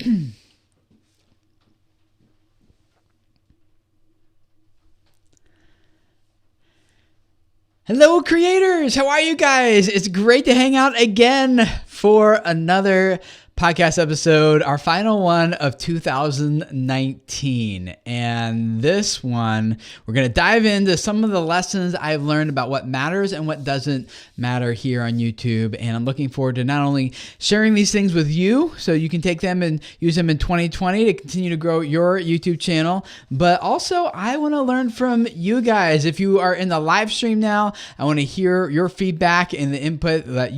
Hello creators, how are you guys? It's great to hang out again for another podcast episode, our final one of 2019. And this one, we're going to dive into some of the lessons I've learned about what matters and what doesn't matter here on YouTube. And I'm looking forward to not only sharing these things with you so you can take them and use them in 2020 to continue to grow your YouTube channel, but also I want to learn from you guys. If you are in the live stream now, I want to hear your feedback and the input that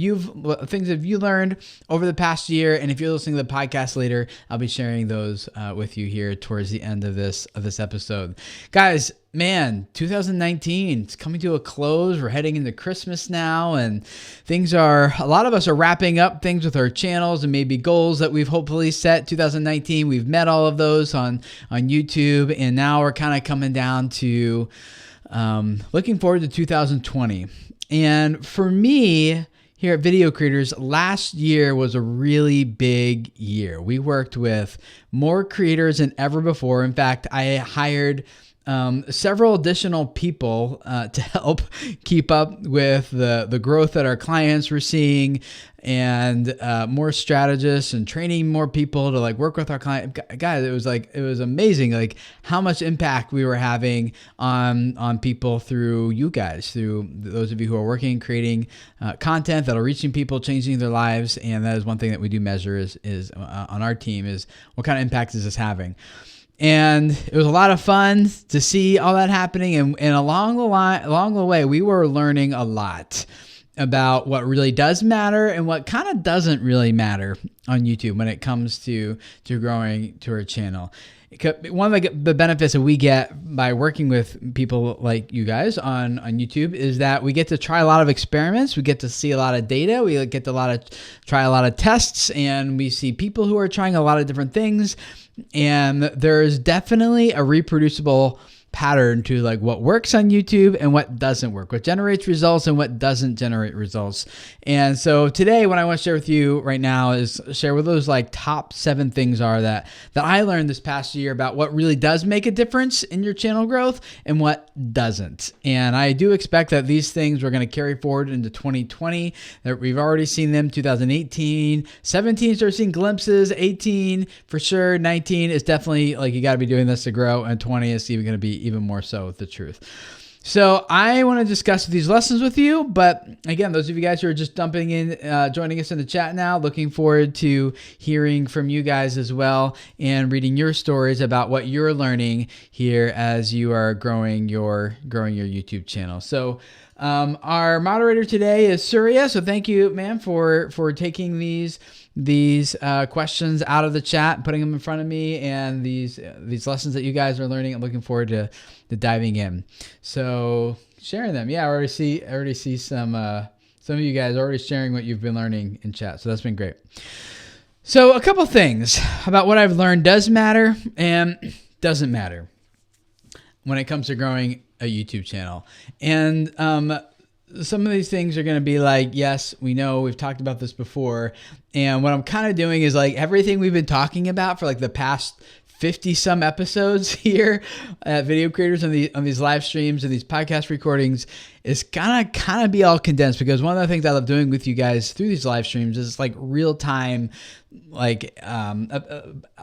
things that you learned over the past year. And if you're listening to the podcast later, I'll be sharing those with you here towards the end of this episode. Guys, man, 2019, it's coming to a close. We're heading into Christmas now, and a lot of us are wrapping up things with our channels and maybe goals that we've hopefully set 2019. We've met all of those on YouTube, and now we're kind of coming down to looking forward to 2020. And for me, here at Video Creators, last year was a really big year. We worked with more creators than ever before. In fact, I hired several additional people to help keep up with the growth that our clients were seeing, and more strategists and training more people to work with our client. Guys, it was amazing how much impact we were having on people through you guys, through those of you who are working, creating content that are reaching people, changing their lives. And that is one thing that we do measure is on our team is what kind of impact is this having. And it was a lot of fun to see all that happening. And along the way, we were learning a lot about what really does matter and what kind of doesn't really matter on YouTube when it comes to growing to our channel. One of the benefits that we get by working with people like you guys on YouTube is that we get to try a lot of experiments. We get to see a lot of data. We get to try a lot of tests, and we see people who are trying a lot of different things. And there's definitely a reproducible pattern to what works on YouTube and what doesn't work, what generates results and what doesn't generate results. And so today, what I want to share with you right now is share what those top 7 things are that I learned this past year about what really does make a difference in your channel growth and what doesn't. And I do expect that these things we're going to carry forward into 2020. That we've already seen them 2018, 17 started seeing glimpses, 18 for sure, 19 is definitely you got to be doing this to grow, and 20 is even going to be even more so with the truth. So I want to discuss these lessons with you, but again, those of you guys who are just jumping in, joining us in the chat now, looking forward to hearing from you guys as well and reading your stories about what you're learning here as you are growing your YouTube channel. So our moderator today is Surya. So thank you, ma'am, for taking these questions out of the chat, putting them in front of me, and these lessons that you guys are learning. I'm looking forward to diving in. So sharing them. Yeah, I already see some of you guys already sharing what you've been learning in chat. So that's been great. So a couple things about what I've learned does matter and doesn't matter when it comes to growing a YouTube channel. And some of these things are going to be yes, we know, we've talked about this before. And what I'm kind of doing is everything we've been talking about for the past 50 some episodes here at Video Creators on these live streams and these podcast recordings is kind of be all condensed, because one of the things I love doing with you guys through these live streams is real time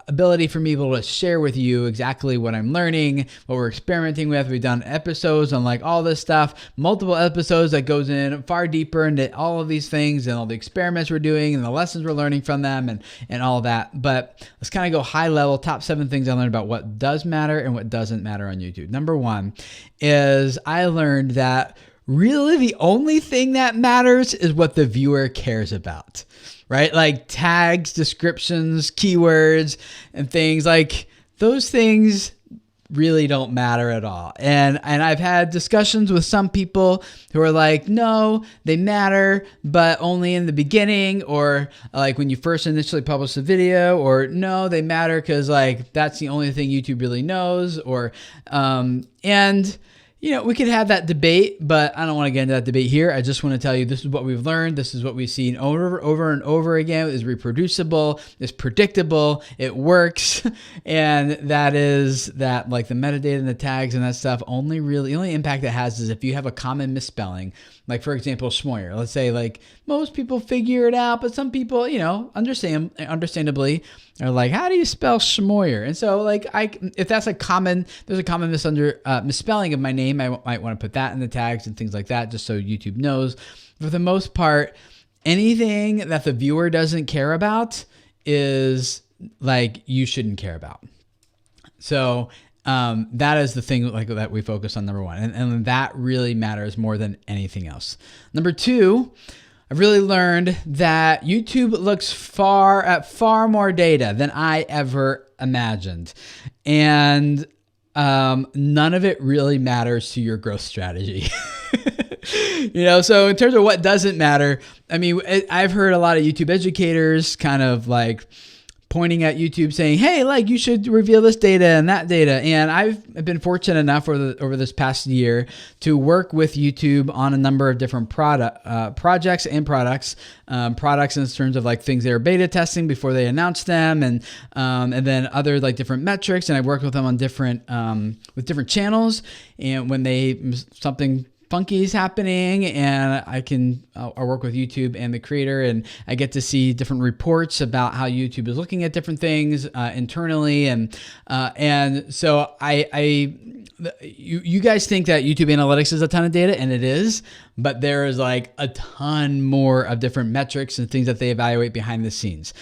ability for me to share with you exactly what I'm learning, what we're experimenting with. We've done episodes on all this stuff, multiple episodes that goes in far deeper into all of these things and all the experiments we're doing and the lessons we're learning from them and all that. But let's kind of go high level, top 7 things I learned about what does matter and what doesn't matter on YouTube. Number 1 is I learned that really the only thing that matters is what the viewer cares about, right? Tags, descriptions, keywords, and things those things really don't matter at all. And I've had discussions with some people who are no, they matter, but only in the beginning, or when you first initially publish a video, or no, they matter because that's the only thing YouTube really knows, or and we could have that debate, but I don't want to get into that debate here. I just want to tell you this is what we've learned. This is what we've seen over and over again. It's reproducible, it's predictable, it works. And that is that, like, the metadata and the tags and that stuff, the only impact it has is if you have a common misspelling. Like, for example, schmoyer. Let's say, like, most people figure it out, but some people, understandably are like, how do you spell schmoyer? And so, like, if that's there's a common misspelling of my name, I might want to put that in the tags and things like that, just so YouTube knows. For the most part, anything that the viewer doesn't care about is, like, you shouldn't care about. So that is the thing, like, that we focus on, number one. And that really matters more than anything else. Number two, I've really learned that YouTube looks at far more data than I ever imagined. And none of it really matters to your growth strategy. So in terms of what doesn't matter, I mean, I've heard a lot of YouTube educators kind of like pointing at YouTube saying, hey, like, you should reveal this data and that data. And I've been fortunate enough over this past year to work with YouTube on a number of different projects and products in terms of, like, things they were beta testing before they announced them, and then other, like, different metrics. And I worked with them on different with different channels, and when something funky is happening, and I work with YouTube and the creator, and I get to see different reports about how YouTube is looking at different things internally, and so you guys think that YouTube Analytics is a ton of data, and it is, but there is, like, a ton more of different metrics and things that they evaluate behind the scenes.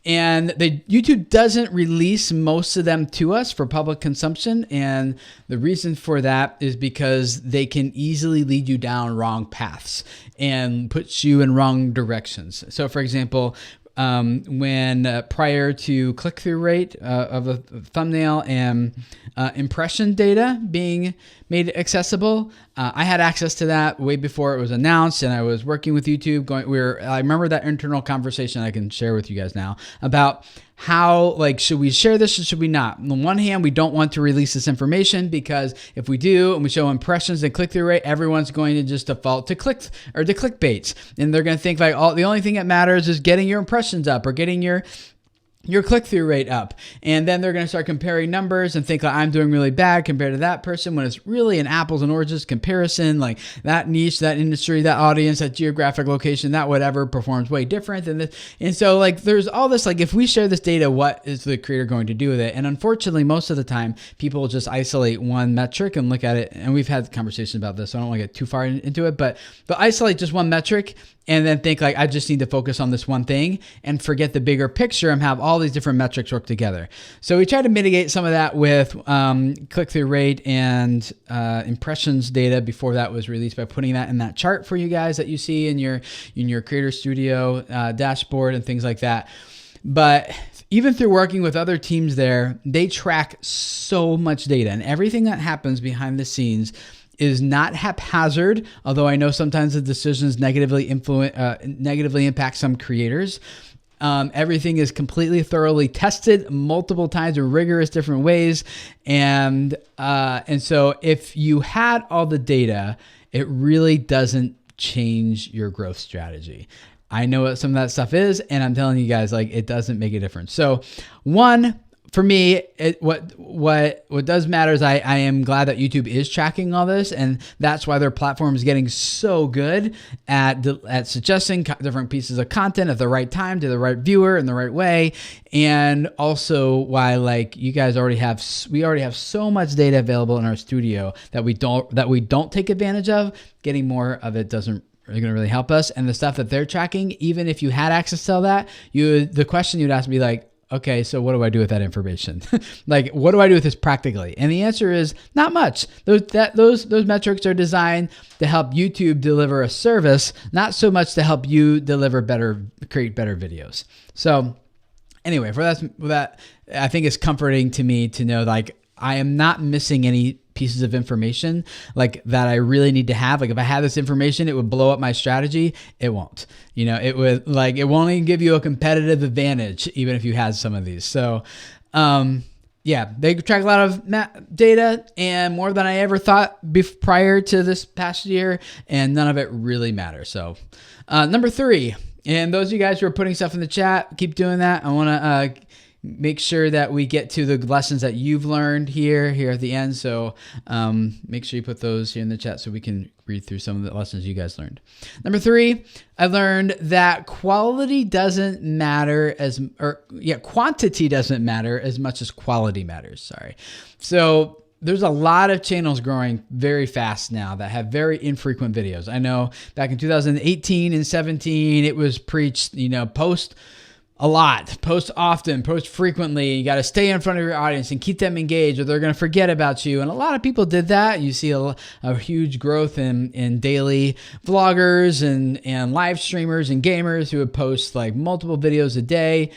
And YouTube doesn't release most of them to us for public consumption. And the reason for that is because they can easily lead you down wrong paths and put you in wrong directions. So, for example, when prior to click-through rate of a thumbnail and impression data being made accessible, I had access to that way before it was announced, and I was working with YouTube. I remember that internal conversation I can share with you guys now about how, like, should we share this or should we not? On the one hand, we don't want to release this information because if we do and we show impressions and click-through rate, everyone's going to just default to clickbaits, and they're going to think, like, the only thing that matters is getting your impressions up or getting your click-through rate up. And then they're going to start comparing numbers and think, like, I'm doing really bad compared to that person, when it's really an apples and oranges comparison. Like, that niche, that industry, that audience, that geographic location, that whatever performs way different than this. And so, like, there's all this, like, if we share this data, what is the creator going to do with it? And unfortunately, most of the time, people just isolate one metric and look at it. And we've had conversations about this, so I don't want to get too far into it, but isolate just one metric and then think, like, I just need to focus on this one thing and forget the bigger picture and have all these different metrics work together. So we try to mitigate some of that with click-through rate and impressions data before that was released by putting that in that chart for you guys that you see in your Creator Studio dashboard and things like that. But even through working with other teams there, they track so much data, and everything that happens behind the scenes is not haphazard, although I know sometimes the decisions negatively impact some creators. Everything is completely thoroughly tested multiple times in rigorous different ways. And so if you had all the data, it really doesn't change your growth strategy. I know what some of that stuff is, and I'm telling you guys, like, it doesn't make a difference. So one, for me, what does matter is I am glad that YouTube is tracking all this, and that's why their platform is getting so good at suggesting different pieces of content at the right time to the right viewer in the right way, and also why, like, you guys already have so much data available in our studio that we don't take advantage of. Getting more of it doesn't going to really help us, and the stuff that they're tracking, even if you had access to all that, the question you'd ask me, like, okay, so what do I do with that information? Like, what do I do with this practically? And the answer is not much. Those metrics are designed to help YouTube deliver a service, not so much to help you create better videos. So anyway, for that, I think it's comforting to me to know, like, I am not missing any pieces of information, like, that I really need to have. Like, if I had this information, it would blow up my strategy. It won't. It won't even give you a competitive advantage, even if you had some of these. So, yeah, they track a lot of data and more than I ever thought prior to this past year, and none of it really matters. So number 3, and those of you guys who are putting stuff in the chat, keep doing that. I want to make sure that we get to the lessons that you've learned here at the end. So make sure you put those here in the chat so we can read through some of the lessons you guys learned. Number 3, I learned that quantity doesn't matter quantity doesn't matter as much as quality matters. Sorry. So there's a lot of channels growing very fast now that have very infrequent videos. I know back in 2018 and 17, it was preached, post a lot, post often, post frequently. You got to stay in front of your audience and keep them engaged or they're going to forget about you. And a lot of people did that. You see a huge growth in daily vloggers and live streamers and gamers who would post like multiple videos a day.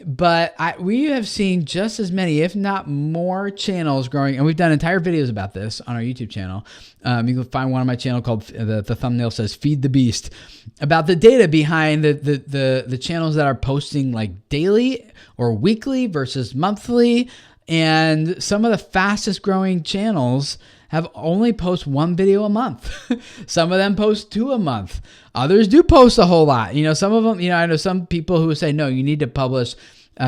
But we have seen just as many, if not more, channels growing, and we've done entire videos about this on our YouTube channel. You can find one on my channel called the thumbnail says "Feed the Beast," about the data behind the channels that are posting like daily or weekly versus monthly, and some of the fastest growing channels have only post 1 video a month. Some of them post 2 a month. Others do post a whole lot. Some of them, I know some people who say, no, you need to publish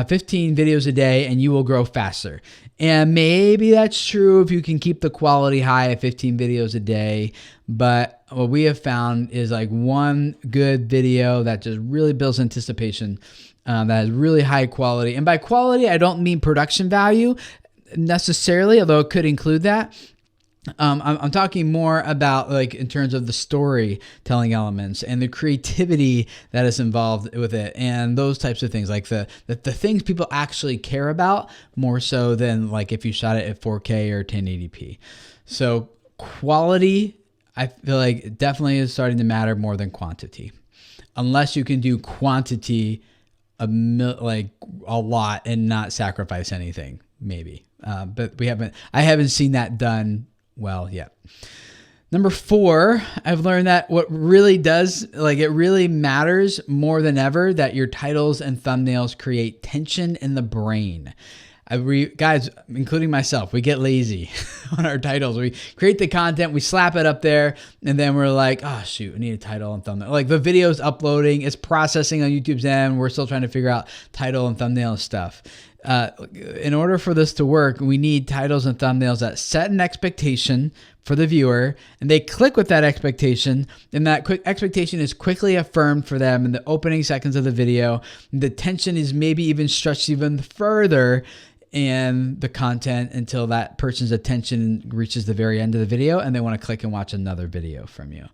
15 videos a day and you will grow faster. And maybe that's true if you can keep the quality high at 15 videos a day. But what we have found is like one good video that just really builds anticipation, that is really high quality. And by quality, I don't mean production value necessarily, although it could include that. I'm talking more about like in terms of the storytelling elements and the creativity that is involved with it and those types of things, like the things people actually care about more so than like if you shot it at 4K or 1080p. So quality, I feel like definitely is starting to matter more than quantity, unless you can do quantity like a lot and not sacrifice anything, maybe. But I haven't seen that done well yet. Number 4, I've learned that what really it really matters more than ever that your titles and thumbnails create tension in the brain. Guys, including myself, we get lazy on our titles. We create the content, we slap it up there, and then we're like, oh shoot, we need a title and thumbnail. Like the video's uploading, it's processing on YouTube's end. We're still trying to figure out title and thumbnail stuff. In order for this to work, we need titles and thumbnails that set an expectation for the viewer, and they click with that expectation, and that quick expectation is quickly affirmed for them in the opening seconds of the video. The tension is maybe even stretched even further in the content until that person's attention reaches the very end of the video and they want to click and watch another video from you.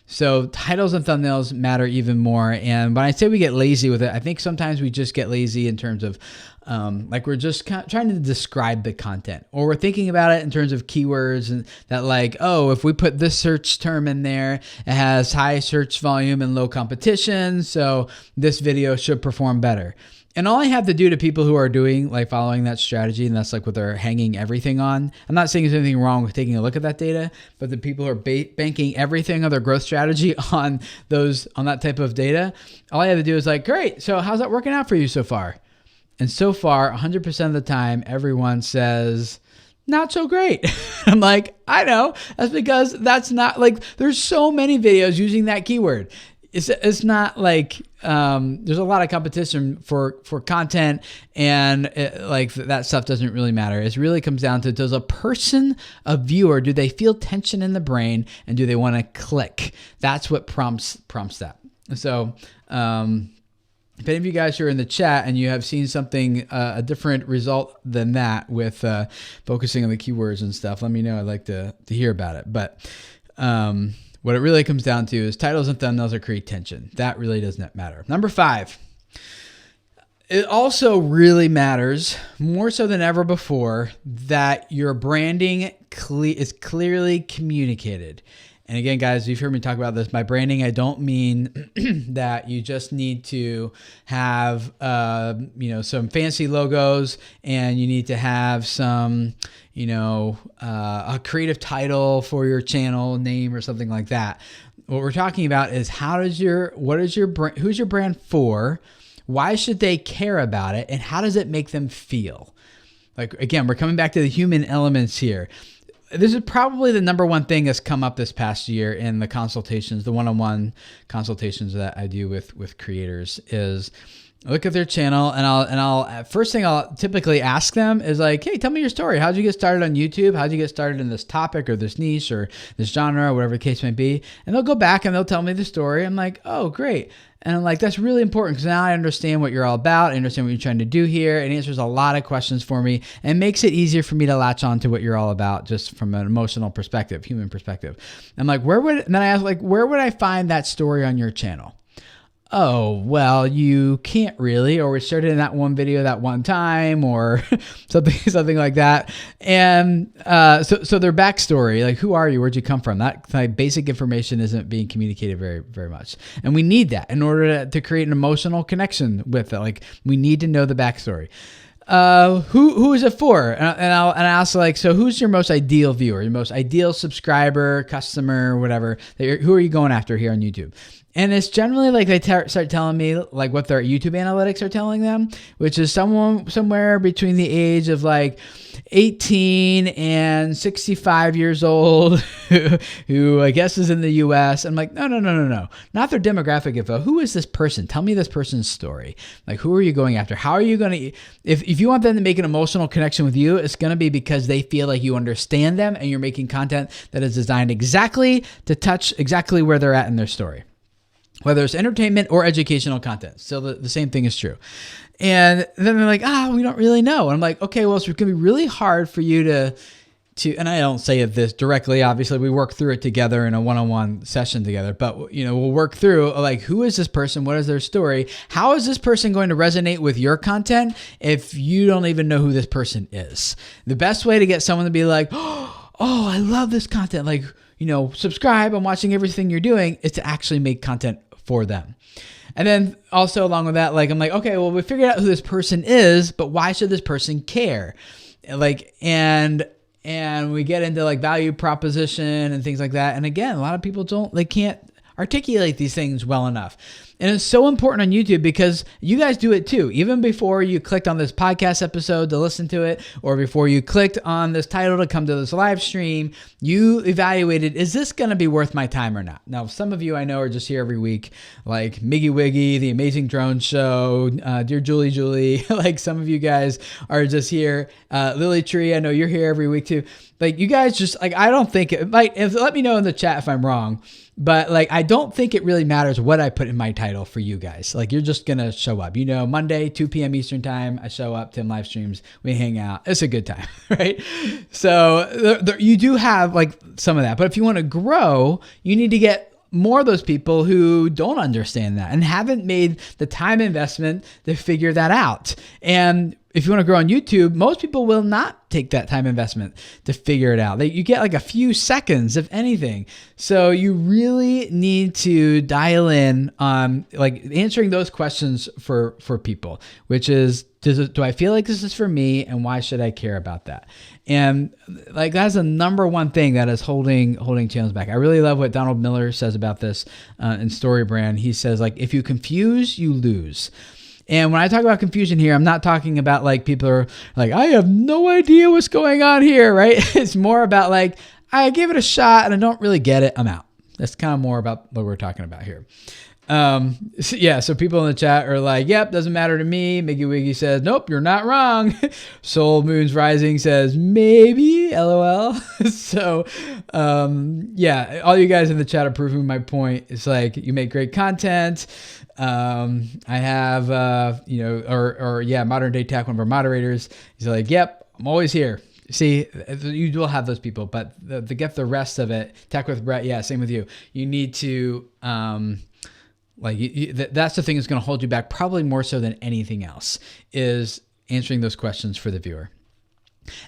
So titles and thumbnails matter even more. And when I say we get lazy with it, I think sometimes we just get lazy in terms of like we're just trying to describe the content, or we're thinking about it in terms of keywords and that like, oh, if we put this search term in there, it has high search volume and low competition, so this video should perform better. And all I have to do to people who are doing like following that strategy, and that's like what they're hanging everything on. I'm not saying there's anything wrong with taking a look at that data, but the people who are banking everything of their growth strategy on that type of data, all I have to do is like, great, so how's that working out for you so far? And so far, 100% of the time, everyone says, not so great. I'm like, I know. That's because that's not like, there's so many videos using that keyword. It's not like there's a lot of competition for content, and like that stuff doesn't really matter. It really comes down to, does a viewer, do they feel tension in the brain, and do they want to click? That's what prompts that. So if any of you guys are in the chat and you have seen something, a different result than that with focusing on the keywords and stuff, let me know. I'd like to hear about it. But what it really comes down to is titles and thumbnails that create tension. That really doesn't matter. Number 5, it also really matters more so than ever before that your branding is clearly communicated. And again, guys, you've heard me talk about this. By branding, I don't mean that you just need to have, some fancy logos and you need to have some, a creative title for your channel name or something like that. What we're talking about is who's your brand for? Why should they care about it? And how does it make them feel? Like, again, we're coming back to the human elements here. This is probably the number one thing that's come up this past year in the consultations, the one-on-one consultations that I do with creators, is look at their channel, and I'll first thing I'll typically ask them is like, hey, tell me your story. How'd you get started on YouTube? How'd you get started in this topic or this niche or this genre or whatever the case may be? And they'll go back and they'll tell me the story. I'm like, oh, great. And I'm like, that's really important because now I understand what you're all about. I understand what you're trying to do here. It answers a lot of questions for me and makes it easier for me to latch on to what you're all about just from an emotional perspective, human perspective. I'm like, and then I ask, like, where would I find that story on your channel? Oh, well, you can't really, or we shared it in that one video that one time, or something like that. And so their backstory, like, who are you? Where'd you come from? That kind of basic information isn't being communicated very, very much. And we need that in order to create an emotional connection with it. Like, we need to know the backstory. Who is it for? And I'll ask, like, so who's your most ideal viewer, your most ideal subscriber, customer, whatever? Who are you going after here on YouTube? And it's generally like they start telling me like what their YouTube analytics are telling them, which is someone somewhere between the age of like 18 and 65 years old who I guess is in the US. I'm like, no. Not their demographic info. Who is this person? Tell me this person's story. Like, who are you going after? How are you going to, if you want them to make an emotional connection with you, it's going to be because they feel like you understand them and you're making content that is designed exactly to touch exactly where they're at in their story. Whether it's entertainment or educational content. So the same thing is true. And then they're like, we don't really know. And I'm like, okay, well, it's going to be really hard for you to, and I don't say this directly, obviously we work through it together in a one-on-one session together, but we'll work through like, who is this person? What is their story? How is this person going to resonate with your content if you don't even know who this person is? The best way to get someone to be like, oh, I love this content. Like, subscribe, I'm watching everything you're doing, is to actually make content for them. And then also along with that, like, I'm like, okay, well, we figured out who this person is, but why should this person care? Like, and we get into like value proposition and things like that. And again, a lot of people can't articulate these things well enough. And it's so important on YouTube because you guys do it too. Even before you clicked on this podcast episode to listen to it, or before you clicked on this title to come to this live stream, you evaluated, is this going to be worth my time or not? Now, some of you I know are just here every week, like Miggy Wiggy, The Amazing Drone Show, Dear Julie, like some of you guys are just here. Lily Tree, I know you're here every week too. Like, you guys just, like, I don't think it might, let me know in the chat if I'm wrong, but like, I don't think it really matters what I put in my title for you guys. Like, you're just going to show up, Monday, 2 p.m. Eastern time, I show up, Tim live streams, we hang out. It's a good time, right? So you do have like some of that, but if you want to grow, you need to get more of those people who don't understand that and haven't made the time investment to figure that out. And if you want to grow on YouTube, most people will not take that time investment to figure it out. You get like a few seconds, if anything. So you really need to dial in on like answering those questions for people, which is, do I feel like this is for me, and why should I care about that? And like, that's the number one thing that is holding channels back. I really love what Donald Miller says about this in StoryBrand. He says, like, if you confuse, you lose. And when I talk about confusion here, I'm not talking about like people are like, I have no idea what's going on here, right? It's more about like, I gave it a shot and I don't really get it, I'm out. That's kind of more about what we're talking about here. So people in the chat are like, yep, doesn't matter to me. Miggy Wiggy says, nope, you're not wrong. Soul Moons Rising says, maybe, LOL. So, all you guys in the chat are proving my point. It's like, you make great content. I have, Modern Day Tech, one of our moderators. He's like, yep, I'm always here. See, you will have those people, but to get the rest of it, Tech with Brett, yeah, same with you. You need to, that's the thing that's going to hold you back, probably more so than anything else, is answering those questions for the viewer.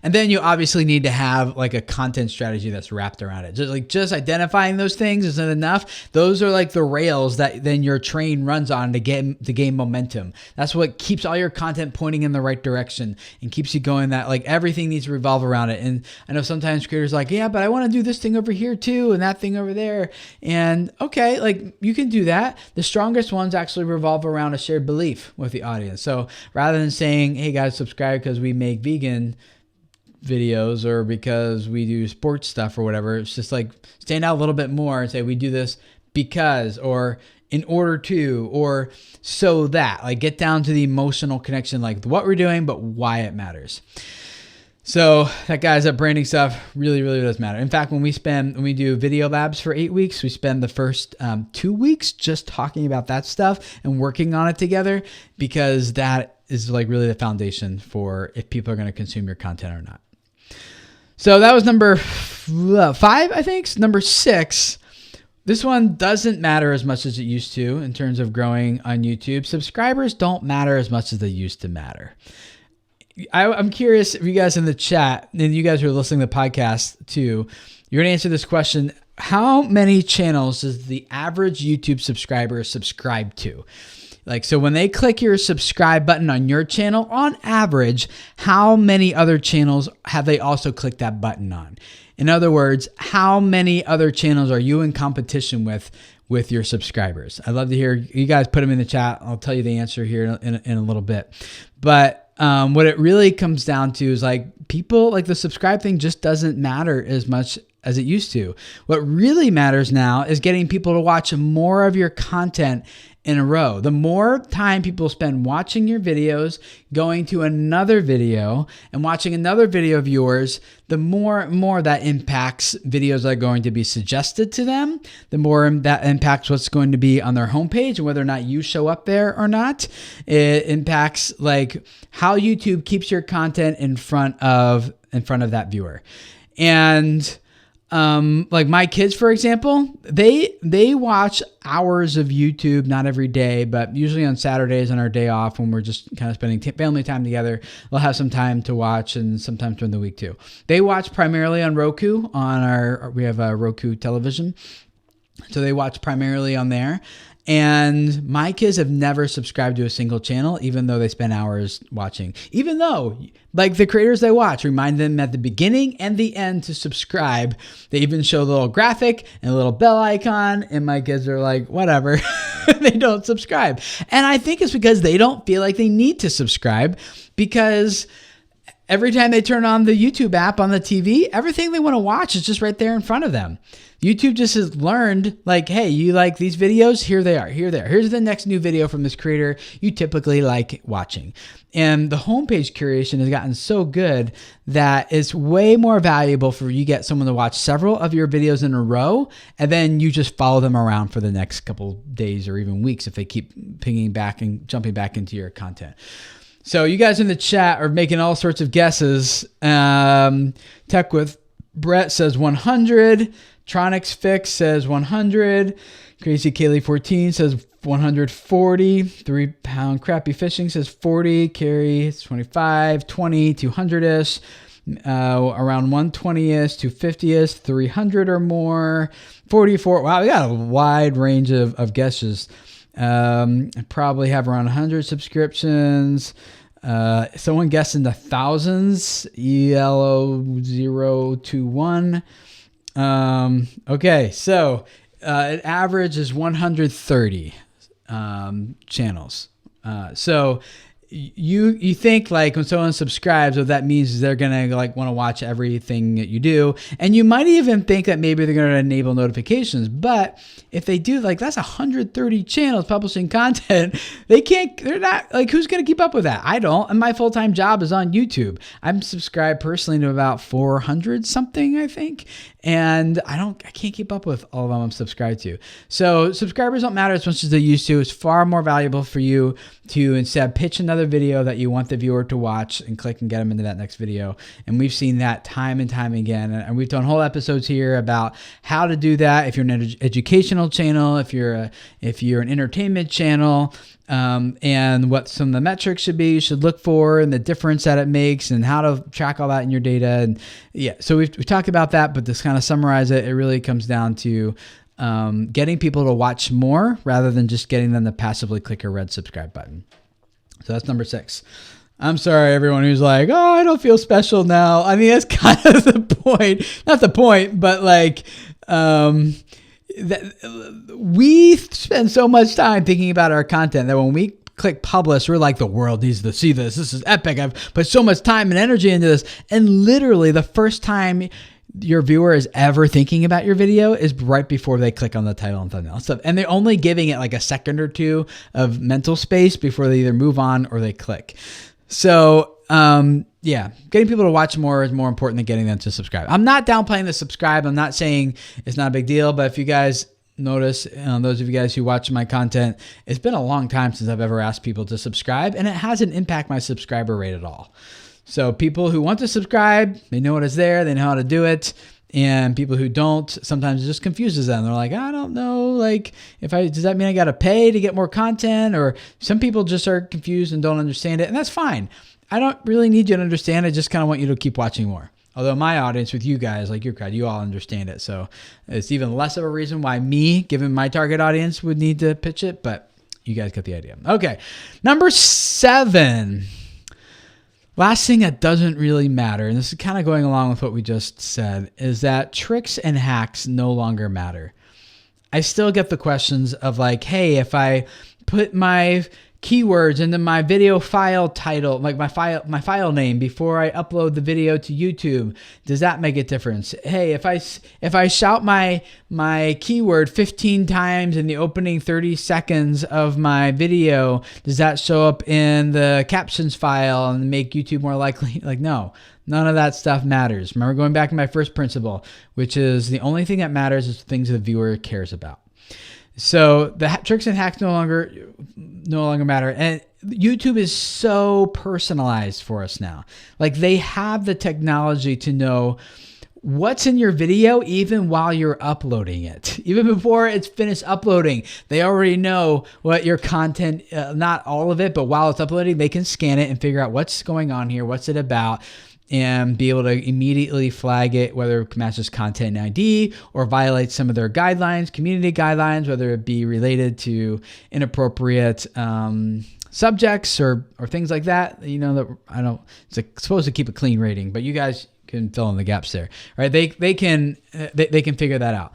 And then you obviously need to have like a content strategy that's wrapped around it. Just identifying those things isn't enough. Those are like the rails that then your train runs on to gain momentum. That's what keeps all your content pointing in the right direction and keeps you going. That like everything needs to revolve around it. And I know sometimes creators are like, yeah, but I want to do this thing over here too and that thing over there. And okay, like you can do that. The strongest ones actually revolve around a shared belief with the audience. So rather than saying, hey guys, subscribe because we make vegan videos or because we do sports stuff or whatever, it's just like stand out a little bit more and say we do this because, or in order to, or so that, like get down to the emotional connection, like what we're doing, but why it matters. So that guys, that branding stuff really, really does matter. In fact, when we do video labs for 8 weeks, we spend the first 2 weeks just talking about that stuff and working on it together, because that is like really the foundation for if people are going to consume your content or not. So that was number 5, I think. Number 6. This one doesn't matter as much as it used to in terms of growing on YouTube. Subscribers don't matter as much as they used to matter. I'm curious if you guys in the chat, and you guys who are listening to the podcast too, you're going to answer this question. How many channels does the average YouTube subscriber subscribe to? Like, so when they click your subscribe button on your channel, on average, how many other channels have they also clicked that button on? In other words, how many other channels are you in competition with your subscribers? I'd love to hear you guys put them in the chat. I'll tell you the answer here in a little bit. But what it really comes down to is like people, like the subscribe thing just doesn't matter as much as it used to. What really matters now is getting people to watch more of your content in a row. The more time people spend watching your videos, going to another video and watching another video of yours, the more that impacts videos that are going to be suggested to them, the more that impacts what's going to be on their homepage and whether or not you show up there or not. It impacts like how YouTube keeps your content in front of that viewer. And like my kids, for example, they watch hours of YouTube, not every day, but usually on Saturdays on our day off when we're just kind of spending family time together, they'll have some time to watch, and sometimes during the week too. They watch primarily on Roku we have a Roku television. So they watch primarily on there. And my kids have never subscribed to a single channel, even though they spend hours watching. Even though, like the creators they watch, remind them at the beginning and the end to subscribe. They even show a little graphic and a little bell icon, and my kids are like, whatever. They don't subscribe. And I think it's because they don't feel like they need to subscribe, because every time they turn on the YouTube app on the TV, everything they want to watch is just right there in front of them. YouTube just has learned, like, hey, you like these videos? Here they are. Here's the next new video from this creator you typically like watching. And the homepage curation has gotten so good that it's way more valuable for you to get someone to watch several of your videos in a row, and then you just follow them around for the next couple days or even weeks if they keep pinging back and jumping back into your content. So you guys in the chat are making all sorts of guesses. Tech with Brett says 100. Tronics Fix says 100. Crazy Kaylee 14 says 140. 3 Pound Crappy Fishing says 40. Carrie 25. 20. 200-ish. Around 120-ish. 250-ish. 300 or more. 44. Wow, we got a wide range of guesses. I probably have around 100 subscriptions. Someone guessed in the thousands. ELO021. Okay, so an average is 130 channels. So you think like when someone subscribes, what that means is they're gonna like want to watch everything that you do, and you might even think that maybe they're gonna enable notifications. But if they do, like that's 130 channels publishing content. They're not like, who's gonna keep up with that? I don't. And my full-time job is on YouTube. I'm subscribed personally to about 400 something, I think. And I can't keep up with all of them I'm subscribed to. So subscribers don't matter as much as they used to. It's far more valuable for you to instead pitch another another video that you want the viewer to watch and click and get them into that next video. And we've seen that time and time again. And we've done whole episodes here about how to do that. If you're an educational channel, if you're an entertainment channel, and what some of the metrics should be, you should look for, and the difference that it makes, and how to track all that in your data. And yeah, so we've talked about that, but to kind of summarize it, it really comes down to getting people to watch more rather than just getting them to passively click a red subscribe button. So that's number 6. I'm sorry, everyone who's like, oh, I don't feel special now. I mean, that's kind of the point. Not the point, but like, we spend so much time thinking about our content that when we click publish, we're like, the world needs to see this. This is epic. I've put so much time and energy into this. And literally the first time your viewer is ever thinking about your video is right before they click on the title and thumbnail stuff. And they're only giving it like a second or two of mental space before they either move on or they click. So, yeah, getting people to watch more is more important than getting them to subscribe. I'm not downplaying the subscribe. I'm not saying it's not a big deal, but if you guys notice, those of you guys who watch my content, it's been a long time since I've ever asked people to subscribe, and it hasn't impacted my subscriber rate at all. So people who want to subscribe, they know what is there, they know how to do it. And people who don't, sometimes it just confuses them. They're like, I don't know, like, does that mean I got to pay to get more content? Or some people just are confused and don't understand it. And that's fine. I don't really need you to understand. I just kind of want you to keep watching more. Although my audience with you guys, like your crowd, you all understand it. So it's even less of a reason why me, given my target audience, would need to pitch it. But you guys get the idea. Okay. Number 7. Last thing that doesn't really matter, and this is kind of going along with what we just said, is that tricks and hacks no longer matter. I still get the questions of like, hey, if I put my keywords into my video file title, like my file name before I upload the video to YouTube, does that make a difference? Hey, if I shout my keyword 15 times in the opening 30 seconds of my video, does that show up in the captions file and make YouTube more likely? Like, no, none of that stuff matters. Remember going back to my first principle, which is the only thing that matters is the things the viewer cares about. So the tricks and hacks no longer matter. And YouTube is so personalized for us now. Like they have the technology to know what's in your video even while you're uploading it. Even before it's finished uploading, they already know what your content, not all of it, but while it's uploading, they can scan it and figure out what's going on here, what's it about, and be able to immediately flag it, whether it matches content ID or violates some of their guidelines, community guidelines, whether it be related to inappropriate subjects or things like that. You know, that it's supposed to keep a clean rating, but you guys can fill in the gaps there, right? They can figure that out.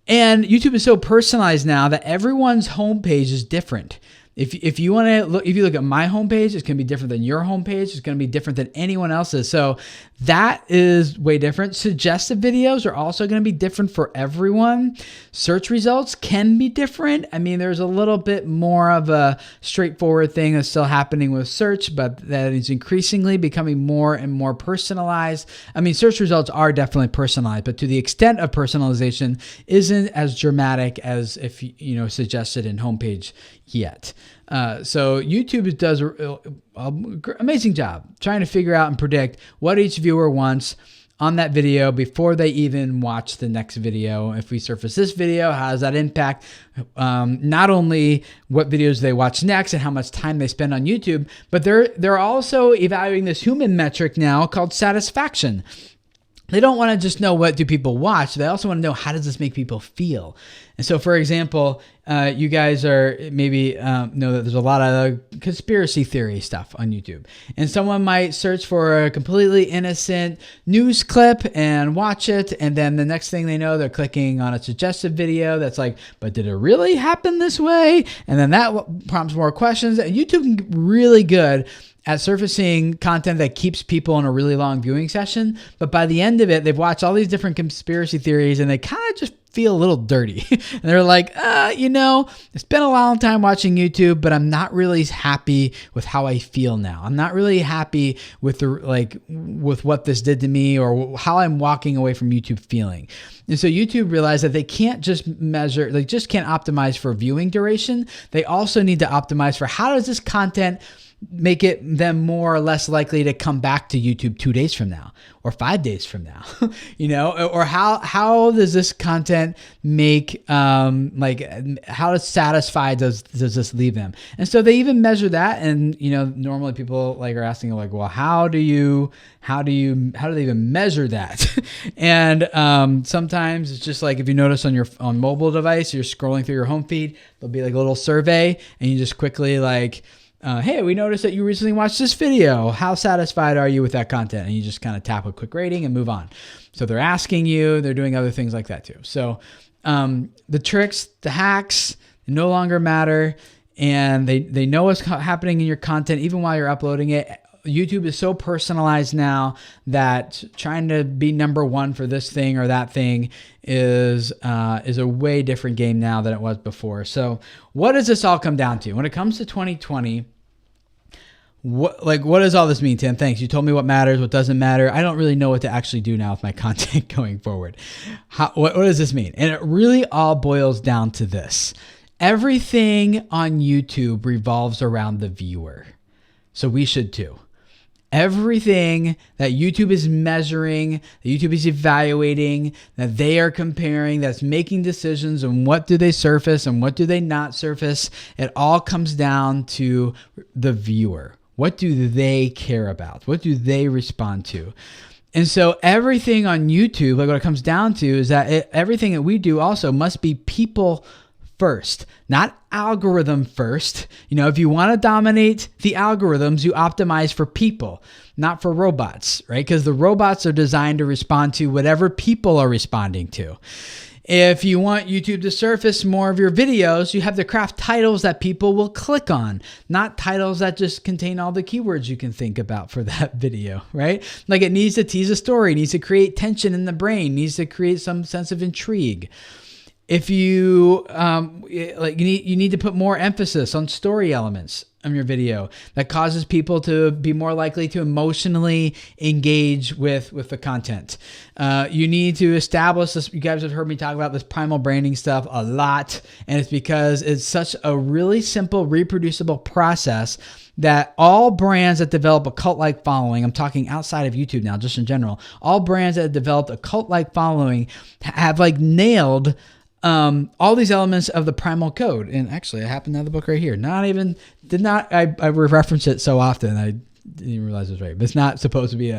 And YouTube is so personalized now that everyone's homepage is different. If you want to look, if you look at my homepage, it's going to be different than your homepage. It's going to be different than anyone else's. So that is way different. Suggested videos are also going to be different for everyone. Search results can be different. I mean, there's a little bit more of a straightforward thing that's still happening with search, but that is increasingly becoming more and more personalized. I mean, search results are definitely personalized, but to the extent of personalization isn't as dramatic as if, suggested in homepage yet. So YouTube does an amazing job trying to figure out and predict what each viewer wants on that video before they even watch the next video. If we surface this video, how does that impact not only what videos they watch next and how much time they spend on YouTube, but they're also evaluating this human metric now called satisfaction. They don't want to just know what do people watch. They also want to know how does this make people feel. And so, for example, you guys are maybe know that there's a lot of conspiracy theory stuff on YouTube. And someone might search for a completely innocent news clip and watch it. And then the next thing they know, they're clicking on a suggested video that's like, but did it really happen this way? And then that prompts more questions. And YouTube can be really good at surfacing content that keeps people in a really long viewing session. But by the end of it, they've watched all these different conspiracy theories and they kind of just feel a little dirty. And they're like, it's been a long time watching YouTube, but I'm not really happy with how I feel now. I'm not really happy with with what this did to me or how I'm walking away from YouTube feeling. And so YouTube realized that they can't just measure, they just can't optimize for viewing duration. They also need to optimize for how does this content make it them more or less likely to come back to YouTube 2 days from now or 5 days from now, or how does this content make, how satisfied does this leave them? And so they even measure that. And, normally people are asking well, how do they even measure that? And sometimes it's just if you notice on mobile device, you're scrolling through your home feed, there'll be a little survey and you just quickly hey, we noticed that you recently watched this video. How satisfied are you with that content? And you just kind of tap a quick rating and move on. So they're asking you, they're doing other things like that too. So the tricks, the hacks no longer matter, and they know what's happening in your content even while you're uploading it. YouTube is so personalized now that trying to be number one for this thing or that thing is a way different game now than it was before. So what does this all come down to? When it comes to 2020, what does all this mean, Tim? Thanks. You told me what matters, what doesn't matter. I don't really know what to actually do now with my content going forward. What does this mean? And it really all boils down to this. Everything on YouTube revolves around the viewer. So we should too. Everything that YouTube is measuring, that YouTube is evaluating, that they are comparing, that's making decisions on what do they surface and what do they not surface, it all comes down to the viewer. What do they care about? What do they respond to? And so everything on YouTube, what it comes down to is that everything that we do also must be people first, not algorithm first. If you want to dominate the algorithms, you optimize for people, not for robots, right? Because the robots are designed to respond to whatever people are responding to. If you want YouTube to surface more of your videos, you have to craft titles that people will click on, not titles that just contain all the keywords you can think about for that video, right? It needs to tease a story, needs to create tension in the brain, needs to create some sense of intrigue. If you you need to put more emphasis on story elements in your video that causes people to be more likely to emotionally engage with the content. You need to establish this. You guys have heard me talk about this primal branding stuff a lot, and it's because it's such a really simple, reproducible process that all brands that develop a cult-like following, I'm talking outside of YouTube now, just in general, all brands that have developed a cult-like following have nailed all these elements of the primal code. And actually I happen to have the book right here. I reference it so often. I didn't even realize it was right, but it's not supposed to be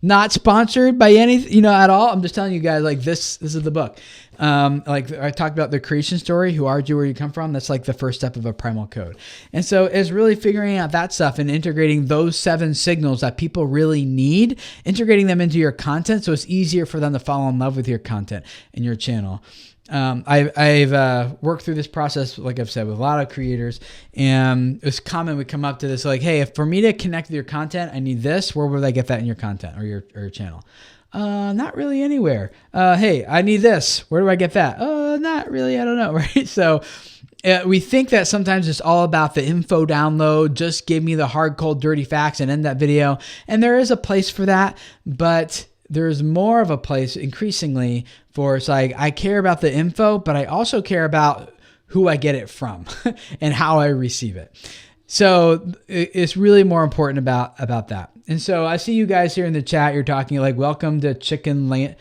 not sponsored by anything, at all. I'm just telling you guys, this is the book. I talked about the creation story, who are you, where you come from. That's the first step of a primal code. And so it's really figuring out that stuff and integrating those 7 signals that people really need, integrating them into your content. So it's easier for them to fall in love with your content and your channel. I've worked through this process, like I've said, with a lot of creators, and it's common we come up to this hey, if for me to connect with your content, I need this. Where would I get that in your content or your channel? Not really anywhere. Hey, I need this. Where do I get that? Not really. I don't know. Right. So we think that sometimes it's all about the info download. Just give me the hard, cold, dirty facts and end that video. And there is a place for that, but there's more of a place increasingly for it's I care about the info, but I also care about who I get it from and how I receive it. So it's really more important about that. And so I see you guys here in the chat. You're talking welcome to Chickenlandia.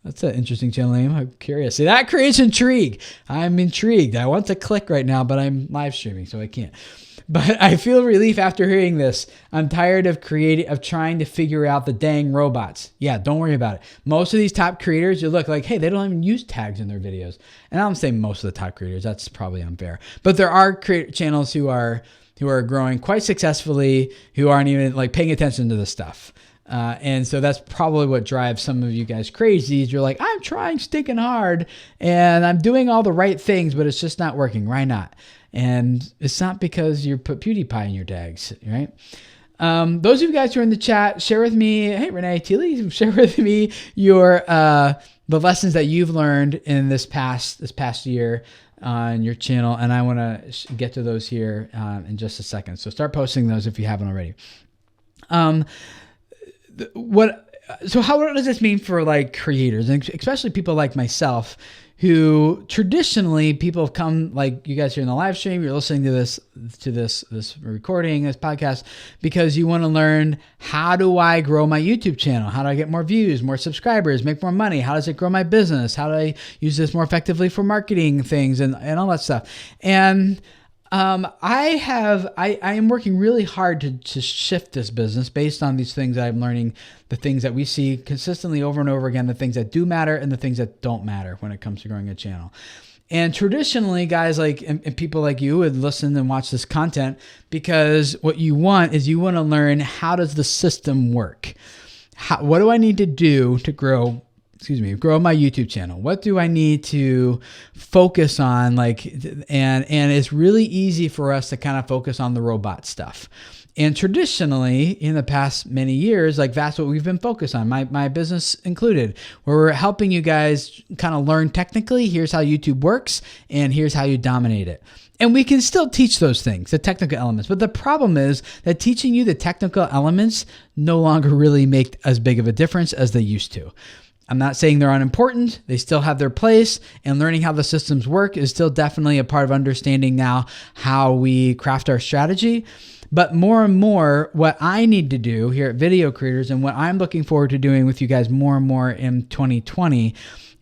That's an interesting channel name. I'm curious. See, that creates intrigue. I'm intrigued. I want to click right now, but I'm live streaming, so I can't. But I feel relief after hearing this. I'm tired of trying to figure out the dang robots. Yeah, don't worry about it. Most of these top creators, you look hey, they don't even use tags in their videos. And I'm saying most of the top creators. That's probably unfair. But there are channels who are growing quite successfully, who aren't even paying attention to this stuff. And so that's probably what drives some of you guys crazy. Is you're I'm trying stinking hard and I'm doing all the right things, but it's just not working. Why not? And it's not because you put PewDiePie in your tags, right? Those of you guys who are in the chat, share with me. Hey, Renee Teely, share with me your the lessons that you've learned in this past year on your channel, and I want to get to those here in just a second. So start posting those if you haven't already. So what does this mean for like creators, and especially people like myself, who traditionally people have come, like you guys here in the live stream, you're listening to this recording, this podcast, because you want to learn, how do I grow my YouTube channel? How do I get more views, more subscribers, make more money? How does it grow my business? How do I use this more effectively for marketing things and all that stuff? And I am working really hard to shift this business based on these things that I'm learning, the things that we see consistently over and over again, the things that do matter and the things that don't matter when it comes to growing a channel. And traditionally, guys like and people like you would listen and watch this content because what you want is you want to learn, how does the system work? What do I need to do to grow my YouTube channel? What do I need to focus on? And it's really easy for us to kind of focus on the robot stuff. And traditionally, in the past many years, like that's what we've been focused on, my business included, where we're helping you guys kind of learn technically, here's how YouTube works, and here's how you dominate it. And we can still teach those things, the technical elements. But the problem is that teaching you the technical elements no longer really make as big of a difference as they used to. I'm not saying they're unimportant. They still have their place, and learning how the systems work is still definitely a part of understanding now how we craft our strategy. But more and more, what I need to do here at Video Creators, and what I'm looking forward to doing with you guys more and more in 2020,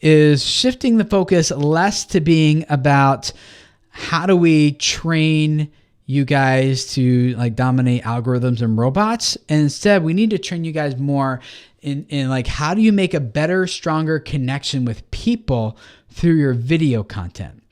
is shifting the focus less to being about how do we train you guys to like dominate algorithms and robots. And instead, we need to train you guys more in like, how do you make a better, stronger connection with people through your video content?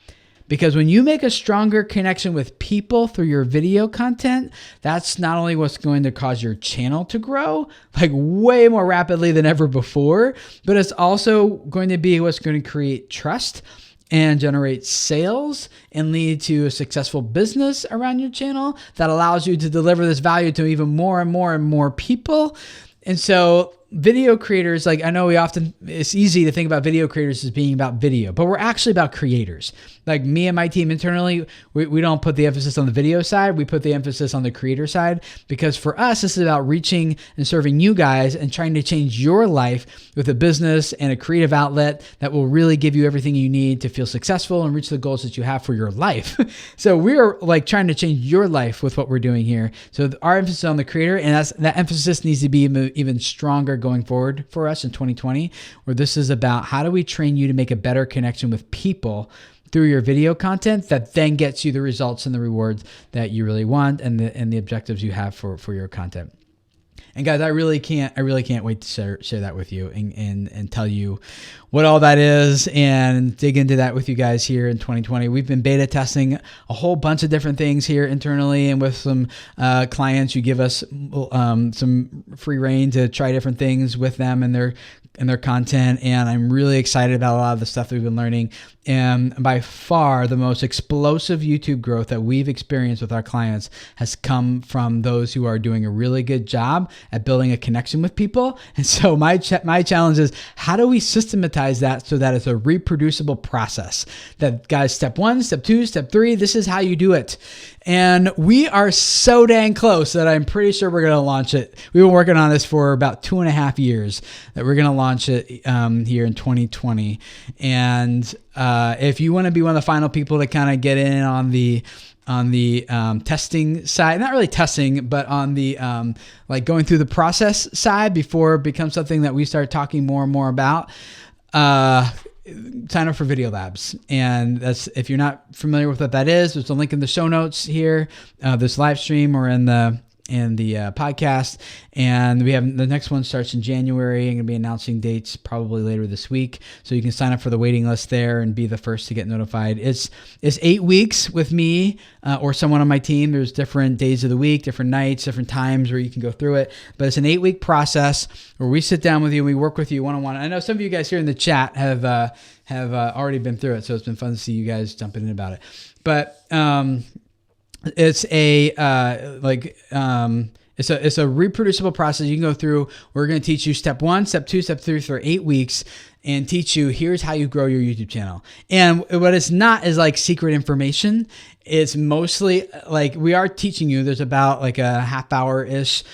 Because when you make a stronger connection with people through your video content, that's not only what's going to cause your channel to grow like way more rapidly than ever before, but it's also going to be what's going to create trust and generate sales and lead to a successful business around your channel that allows you to deliver this value to even more and more and more people. And so video creators, like I know it's easy to think about video creators as being about video, but we're actually about creators. Like me and my team internally, we don't put the emphasis on the video side. We put the emphasis on the creator side, because for us, this is about reaching and serving you guys and trying to change your life with a business and a creative outlet that will really give you everything you need to feel successful and reach the goals that you have for your life. So we're like trying to change your life with what we're doing here. So our emphasis is on the creator, and that emphasis needs to be even stronger going forward for us in 2020, where this is about how do we train you to make a better connection with people through your video content that then gets you the results and the rewards that you really want, and the objectives you have for your content. And guys, I really can't wait to share that with you and tell you what all that is and dig into that with you guys here in 2020. We've been beta testing a whole bunch of different things here internally, and with some clients, you give us some free reign to try different things with them and their content. And I'm really excited about a lot of the stuff that we've been learning. And by far, the most explosive YouTube growth that we've experienced with our clients has come from those who are doing a really good job at building a connection with people. And so my challenge is, how do we systematize that so that it's a reproducible process? That, guys, step 1, step 2, step 3, this is how you do it. And we are so dang close that I'm pretty sure we're going to launch it. We've been working on this for about 2.5 years, that we're going to launch it here in 2020. And if you want to be one of the final people to kind of get in on the testing side, not really testing, but on the like going through the process side before it becomes something that we start talking more and more about, sign up for Video Labs. And that's, if you're not familiar with what that is, there's a link in the show notes here, this live stream, or in the podcast. And we have the next one starts in January. I'm going to be announcing dates probably later this week, so you can sign up for the waiting list there and be the first to get notified. It's 8 weeks with me or someone on my team. There's different days of the week, different nights, different times where you can go through it. But it's an 8-week process where we sit down with you and we work with you one-on-one. I know some of you guys here in the chat have already been through it, so it's been fun to see you guys jumping in about it. But it's it's a reproducible process you can go through. We're going to teach you step 1, step 2, step 3 for 8 weeks, and teach you, here's how you grow your YouTube channel. And what it's not is like secret information. It's mostly like we are teaching you. There's about like a half hour-ish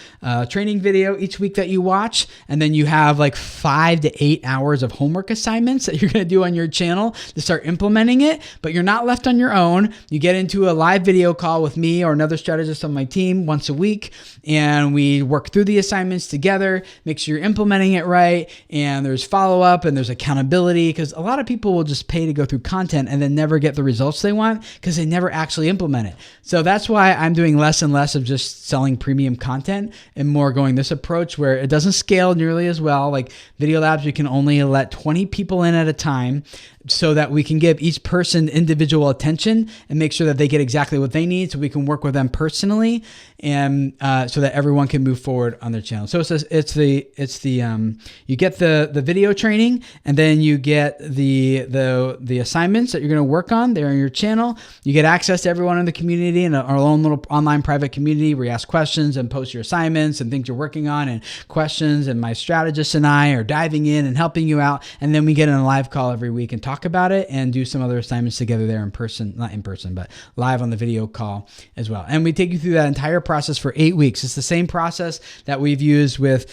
training video each week that you watch. And then you have like 5 to 8 hours of homework assignments that you're going to do on your channel to start implementing it. But you're not left on your own. You get into a live video call with me or another strategist on my team once a week. And we work through the assignments together, make sure you're implementing it right. And there's follow-up and there's accountability, because a lot of people will just pay to go through content and then never get the results they want because they never actually implement it. So that's why I'm doing less and less of just selling premium content and more going this approach where it doesn't scale nearly as well. Like Video Labs, you can only let 20 people in at a time so that we can give each person individual attention and make sure that they get exactly what they need so we can work with them personally, and so that everyone can move forward on their channel. So it's the you get the video training, and then you get the assignments that you're going to work on there on your channel. You get access to everyone in the community and our own little online private community where you ask questions and post your assignments and things you're working on and questions, and my strategist and I are diving in and helping you out. And then we get in a live call every week and talk about it and do some other assignments together there in person, not in person, but live on the video call as well. And we take you through that entire process for 8 weeks. It's the same process that we've used with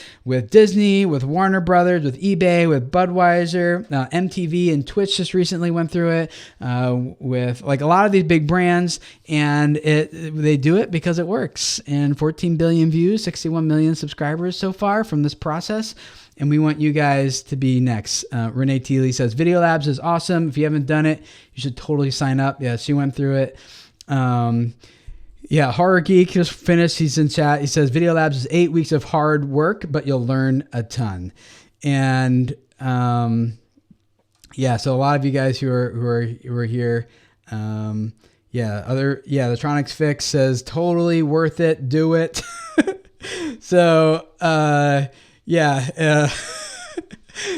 Disney, with Warner Brothers, with eBay, with Budweiser, MTV and Twitch just recently went through it, with like a lot of these big brands, and they do it because it works. And 14 billion views, 61 million subscribers so far from this process. And we want you guys to be next. Renee Teely says, Video Labs is awesome. If you haven't done it, you should totally sign up. Yeah, she went through it. Yeah, Horror Geek just finished. He's in chat. He says, Video Labs is 8 weeks of hard work, but you'll learn a ton. And yeah, so a lot of you guys who are here, the Tronics Fix says, totally worth it. Do it. So,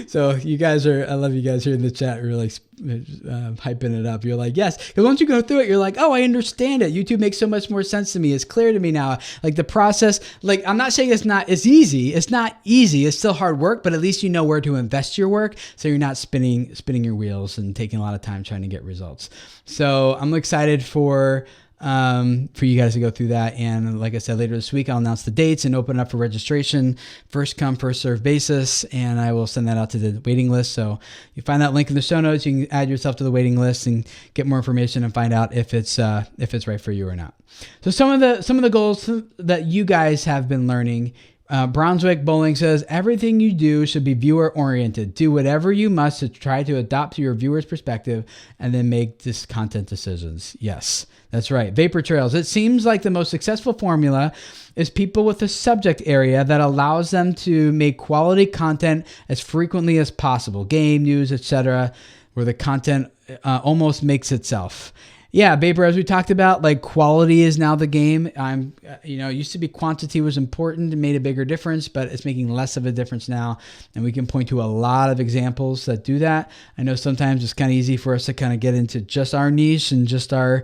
so you guys I love you guys here in the chat, really hyping it up. You're like, yes, because once you go through it, you're like, oh, I understand it. YouTube makes so much more sense to me. It's clear to me now. Like the process, like I'm not saying it's easy. It's not easy. It's still hard work, but at least you know where to invest your work, so you're not spinning your wheels and taking a lot of time trying to get results. So I'm excited for you guys to go through that. And like I said, later this week, I'll announce the dates and open up for registration, first come, first serve basis. And I will send that out to the waiting list. So you find that link in the show notes. You can add yourself to the waiting list and get more information and find out if it's right for you or not. So some of the goals that you guys have been learning. Brownswick Bowling says, everything you do should be viewer oriented. Do whatever you must to try to adapt to your viewer's perspective and then make this content decisions. Yes, that's right. Vapor Trails. It seems like the most successful formula is people with a subject area that allows them to make quality content as frequently as possible. Game, news, etc., where the content almost makes itself. Yeah, Vapor, as we talked about, like quality is now the game. It used to be quantity was important and made a bigger difference, but it's making less of a difference now. And we can point to a lot of examples that do that. I know sometimes it's kind of easy for us to kind of get into just our niche and just our,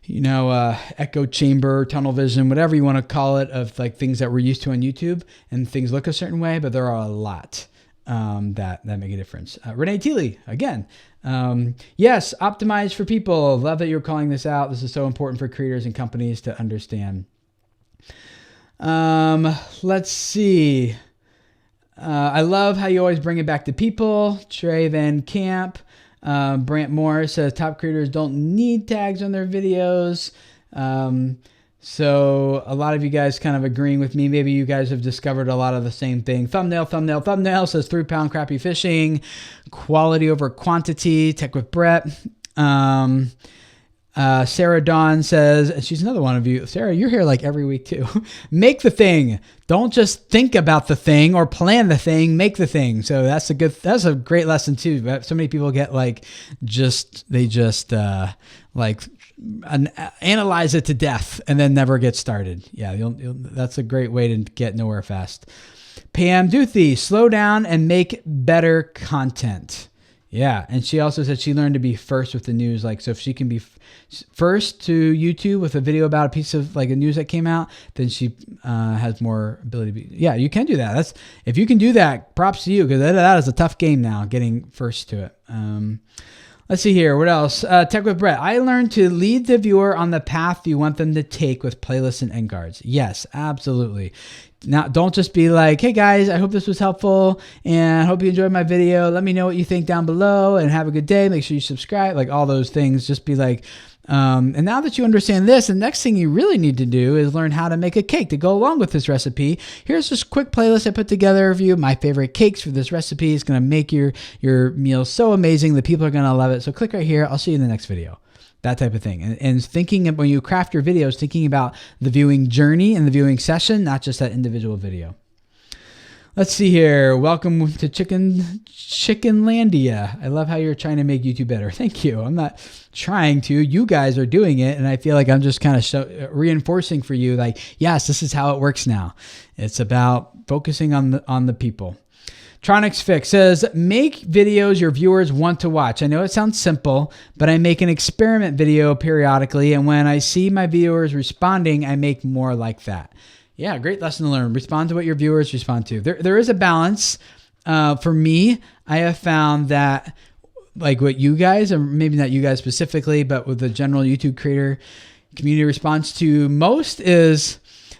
echo chamber, tunnel vision, whatever you want to call it, of like things that we're used to on YouTube, and things look a certain way, but there are a lot that make a difference. Renee Teely, again. Yes, optimize for people. Love that you're calling this out. This is so important for creators and companies to understand. Let's see. I love how you always bring it back to people. Trey Van Camp. Brant Moore says top creators don't need tags on their videos. So a lot of you guys kind of agreeing with me. Maybe you guys have discovered a lot of the same thing. Thumbnail says 3 pound crappy fishing, quality over quantity, tech with Brett. Sarah Dawn says, and she's another one of you. Sarah, you're here like every week too. Make the thing. Don't just think about the thing or plan the thing, make the thing. So that's a great lesson too. But so many people get analyze it to death and then never get started. Yeah, that's a great way to get nowhere fast. Pam Duthie, slow down and make better content. Yeah, and she also said she learned to be first with the news. Like, so if she can be first to YouTube with a video about a piece of like a news that came out, then she has more ability to be. Yeah, you can do that. If you can do that, props to you, because that is a tough game now, getting first to it. Let's see here. What else? Tech with Brett. I learned to lead the viewer on the path you want them to take with playlists and end cards. Yes, absolutely. Now, don't just be like, hey guys, I hope this was helpful and I hope you enjoyed my video. Let me know what you think down below and have a good day. Make sure you subscribe, like all those things. Just be like, and now that you understand this, the next thing you really need to do is learn how to make a cake to go along with this recipe. Here's this quick playlist I put together of you, my favorite cakes for this recipe. It's going to make your meal so amazing that people are going to love it. So click right here. I'll see you in the next video. That type of thing. And thinking when you craft your videos, thinking about the viewing journey and the viewing session, not just that individual video. Let's see here. Welcome to Chickenlandia. I love how you're trying to make YouTube better. Thank you. I'm not trying to. You guys are doing it, and I feel like I'm just kind of reinforcing for you, like, yes, this is how it works now. It's about focusing on the people. Tronics Fix says, make videos your viewers want to watch. I know it sounds simple, but I make an experiment video periodically, and when I see my viewers responding, I make more like that. Yeah, great lesson to learn. Respond to what your viewers respond to. There is a balance. For me, I have found that like what you guys, or maybe not you guys specifically, but with the general YouTube creator community response to most is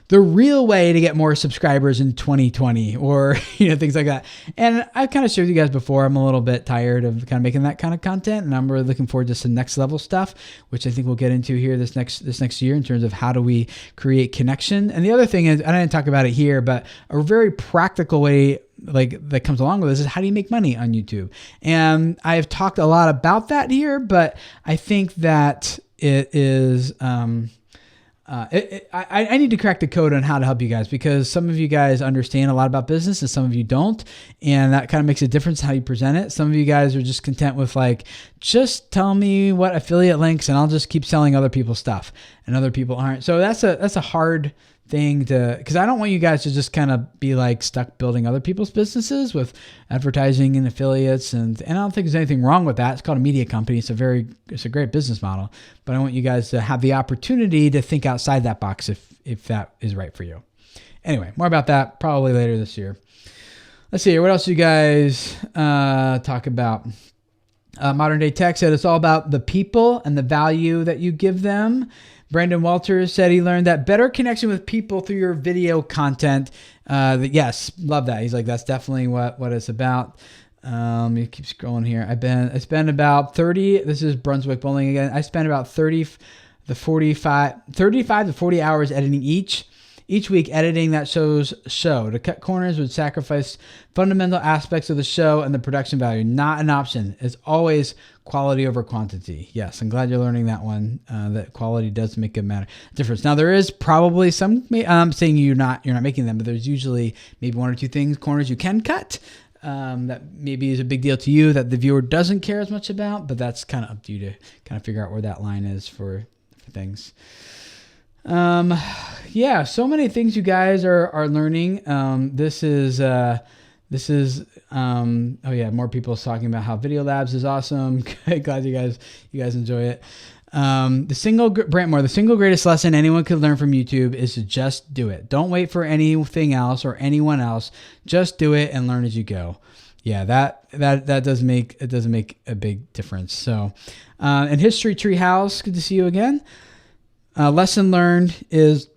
the real way to get more subscribers in 2020 or, things like that. And I've kind of shared with you guys before, I'm a little bit tired of kind of making that kind of content, and I'm really looking forward to some next level stuff, which I think we'll get into here this next year in terms of how do we create connection. And the other thing is, I didn't talk about it here, but a very practical way that comes along with this is how do you make money on YouTube? And I've talked a lot about that here, but I think that it is, I need to crack the code on how to help you guys, because some of you guys understand a lot about business and some of you don't. And that kind of makes a difference how you present it. Some of you guys are just content with like, just tell me what affiliate links and I'll just keep selling other people's stuff, and other people aren't. So that's a hard thing because I don't want you guys to just kind of be like stuck building other people's businesses with advertising and affiliates. And I don't think there's anything wrong with that. It's called a media company. It's a great business model, but I want you guys to have the opportunity to think outside that box if that is right for you. Anyway, more about that probably later this year. Let's see here. What else do you guys talk about? Modern Day Tech said it's all about the people and the value that you give them. Brandon Walters said he learned that better connection with people through your video content. Yes, love that. He's like, that's definitely what it's about. Let me keep scrolling here. I spent about 30, this is Brunswick Bowling again. I spent about 35 to 40 hours editing each week, editing that show's show. To cut corners would sacrifice fundamental aspects of the show and the production value. Not an option. It's always quality over quantity. Yes, I'm glad you're learning that one. That quality does make a difference. Now there is probably some. I'm saying you're not making them, but there's usually maybe one or two corners you can cut. That maybe is a big deal to you that the viewer doesn't care as much about, but that's kind of up to you to kind of figure out where that line is for things. Yeah, so many things you guys are learning. This is oh yeah, more people talking about how Video Labs is awesome. Glad you guys enjoy it. The single greatest lesson anyone could learn from YouTube is to just do it. Don't wait for anything else or anyone else. Just do it and learn as you go. Yeah, that does make a big difference. So, and History Treehouse, good to see you again. Lesson learned is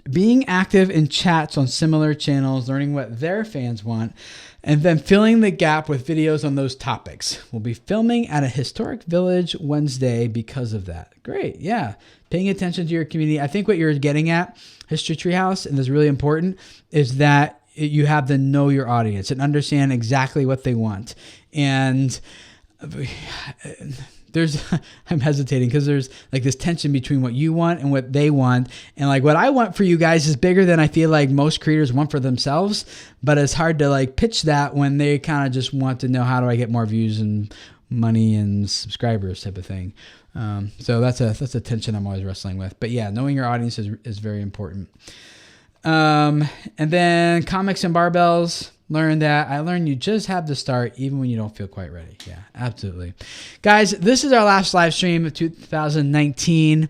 being active in chats on similar channels, learning what their fans want, and then filling the gap with videos on those topics. We'll be filming at a historic village Wednesday because of that. Great, yeah. Paying attention to your community. I think what you're getting at, History Treehouse, and this is really important, is that you have to know your audience and understand exactly what they want. And I'm hesitating because there's like this tension between what you want and what they want. And like what I want for you guys is bigger than I feel like most creators want for themselves, but it's hard to like pitch that when they kind of just want to know how do I get more views and money and subscribers type of thing. So that's a tension I'm always wrestling with, but yeah, knowing your audience is very important. And then comics and barbells. I learned you just have to start even when you don't feel quite ready. Yeah, absolutely. Guys, this is our last live stream of 2019.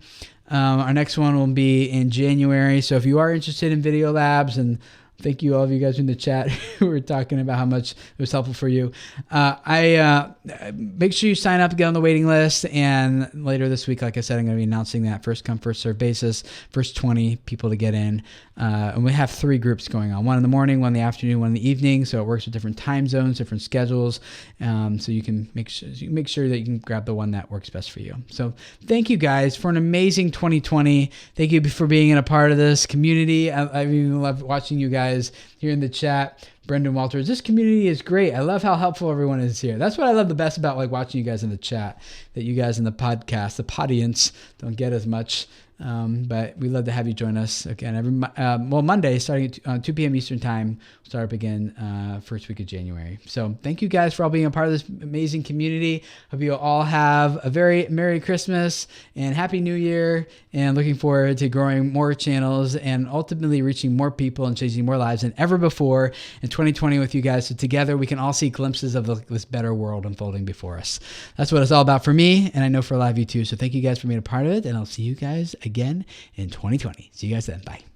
Our next one will be in January. So if you are interested in Video Labs and Thank you, all of you guys in the chat who were talking about how much it was helpful for you. Make sure you sign up, get on the waiting list, and later this week, like I said, I'm going to be announcing that first come, first serve basis, first 20 people to get in. And we have 3 groups going on, one in the morning, one in the afternoon, one in the evening. So it works with different time zones, different schedules. So you can make sure that you can grab the one that works best for you. So thank you guys for an amazing 2020. Thank you for being in a part of this community. I even love watching you guys here in the chat. Brendan Walters, this community is great. I love how helpful everyone is here. That's what I love the best about like watching you guys in the chat, that you guys in the podcast, the audience don't get as much. But we love to have you join us again every Monday starting at 2 p.m. Eastern time. We'll start up again first week of January. So thank you guys for all being a part of this amazing community. Hope you all have a very Merry Christmas and Happy New Year, and looking forward to growing more channels and ultimately reaching more people and changing more lives than ever before in 2020 with you guys. So together we can all see glimpses of this better world unfolding before us. That's what it's all about for me, and I know for a lot of you too. So thank you guys for being a part of it, and I'll see you guys again in 2020. See you guys then. Bye.